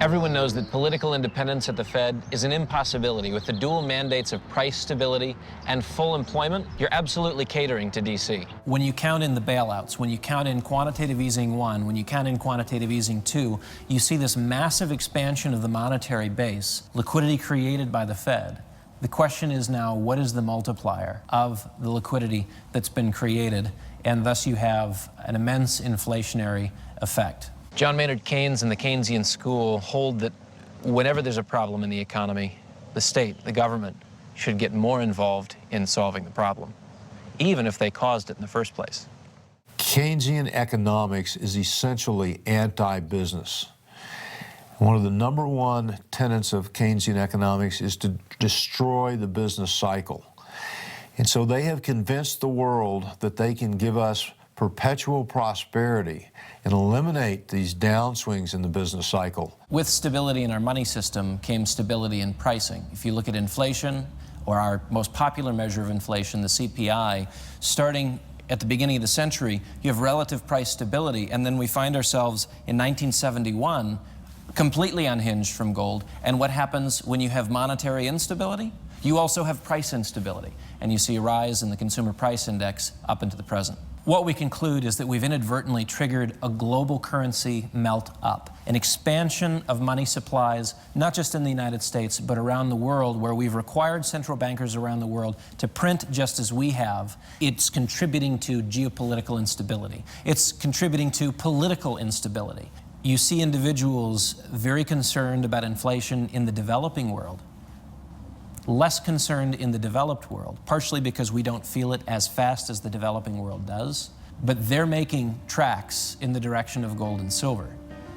Everyone knows that political independence at the Fed is an impossibility. With the dual mandates of price stability and full employment, you're absolutely catering to D.C. When you count in the bailouts, when you count in quantitative easing 1, when you count in quantitative easing 2, you see this massive expansion of the monetary base, liquidity created by the Fed. The question is now, what is the multiplier of the liquidity that's been created? And thus you have an immense inflationary effect. John Maynard Keynes and the Keynesian school hold that whenever there's a problem in the economy, the state, the government, should get more involved in solving the problem, even if they caused it in the first place. Keynesian economics is essentially anti-business. One of the #1 tenets of Keynesian economics is to destroy the business cycle. And so they have convinced the world that they can give us perpetual prosperity and eliminate these downswings in the business cycle. With stability in our money system came stability in pricing. If you look at inflation, or our most popular measure of inflation, the CPI, starting at the beginning of the century, you have relative price stability, and then we find ourselves in 1971 completely unhinged from gold. And what happens when you have monetary instability? You also have price instability, and you see a rise in the consumer price index up into the present. What we conclude is that we've inadvertently triggered a global currency melt up, an expansion of money supplies, not just in the United States, but around the world, where we've required central bankers around the world to print just as we have. It's contributing to geopolitical instability. It's contributing to political instability. You see individuals very concerned about inflation in the developing world, less concerned in the developed world, partially because we don't feel it as fast as the developing world does, but they're making tracks in the direction of gold and silver.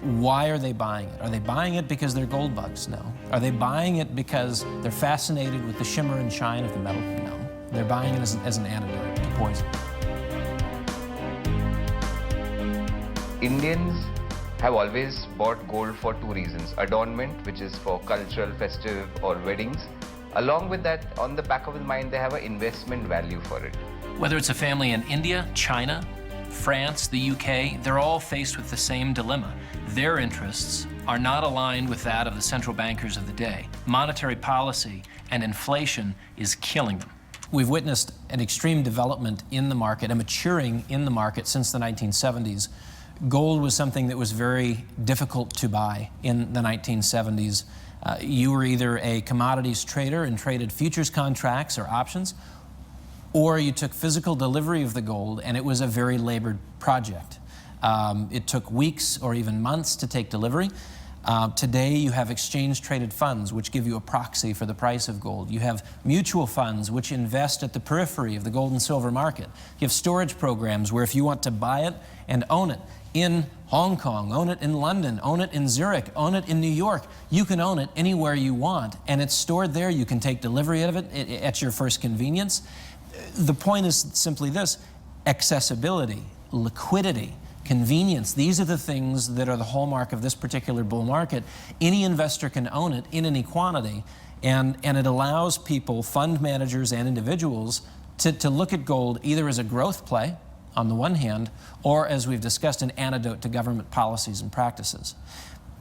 Why are they buying it? Are they buying it because they're gold bugs? No. Are they buying it because they're fascinated with the shimmer and shine of the metal? No. They're buying it as an antidote to poison. Indians have always bought gold for 2 reasons. Adornment, which is for cultural, festive or weddings. Along with that, on the back of the mind, they have an investment value for it. Whether it's a family in India, China, France, the UK, they're all faced with the same dilemma. Their interests are not aligned with that of the central bankers of the day. Monetary policy and inflation is killing them. We've witnessed an extreme development in the market, a maturing in the market since the 1970s. Gold was something that was very difficult to buy in the 1970s. You were either a commodities trader and traded futures contracts or options, or you took physical delivery of the gold, and it was a very labored project. It took weeks or even months to take delivery. Today you have exchange-traded funds, which give you a proxy for the price of gold. You have mutual funds, which invest at the periphery of the gold and silver market. You have storage programs where if you want to buy it and own it in Hong Kong, own it in London, own it in Zurich, own it in New York, you can own it anywhere you want, and it's stored there. You can take delivery of it at your first convenience. The point is simply this: accessibility, liquidity, convenience. These are the things that are the hallmark of this particular bull market. Any investor can own it in any quantity, and it allows people, fund managers and individuals, to look at gold either as a growth play, on the one hand, or, as we've discussed, an antidote to government policies and practices.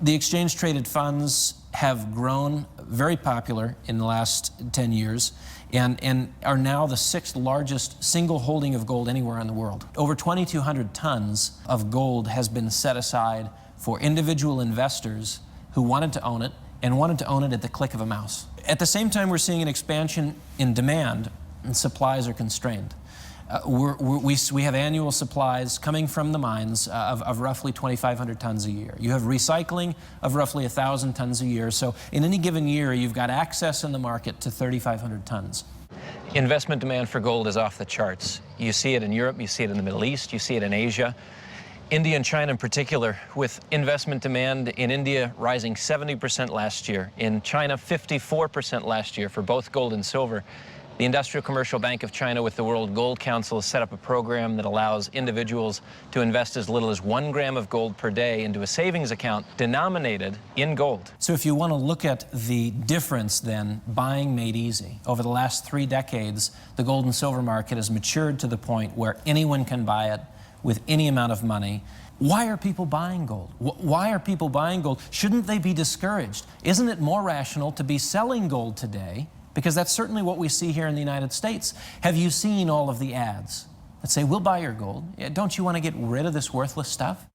The exchange-traded funds have grown very popular in the last 10 years and are now the 6th largest single holding of gold anywhere in the world. Over 2,200 tons of gold has been set aside for individual investors who wanted to own it and wanted to own it at the click of a mouse. At the same time, we're seeing an expansion in demand, and supplies are constrained. We have annual supplies coming from the mines of roughly 2,500 tons a year. You have recycling of roughly 1,000 tons a year. So in any given year, you've got access in the market to 3,500 tons. Investment demand for gold is off the charts. You see it in Europe, you see it in the Middle East, you see it in Asia. India and China in particular, with investment demand in India rising 70% last year, in China 54% last year for both gold and silver. The Industrial Commercial Bank of China with the World Gold Council has set up a program that allows individuals to invest as little as 1 gram of gold per day into a savings account denominated in gold. So if you want to look at the difference then, buying made easy. Over the last 3 decades, the gold and silver market has matured to the point where anyone can buy it with any amount of money. Why are people buying gold? Why are people buying gold? Shouldn't they be discouraged? Isn't it more rational to be selling gold today? Because that's certainly what we see here in the United States. Have you seen all of the ads that say, we'll buy your gold? Yeah, don't you want to get rid of this worthless stuff?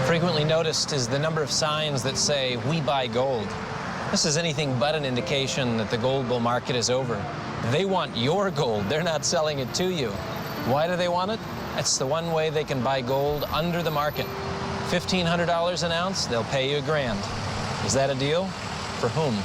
Frequently noticed is the number of signs that say, "We buy gold." This is anything but an indication that the gold bull market is over. They want your gold. They're not selling it to you. Why do they want it? That's the one way they can buy gold under the market. $1,500 an ounce, they'll pay you $1,000. Is that a deal? For whom?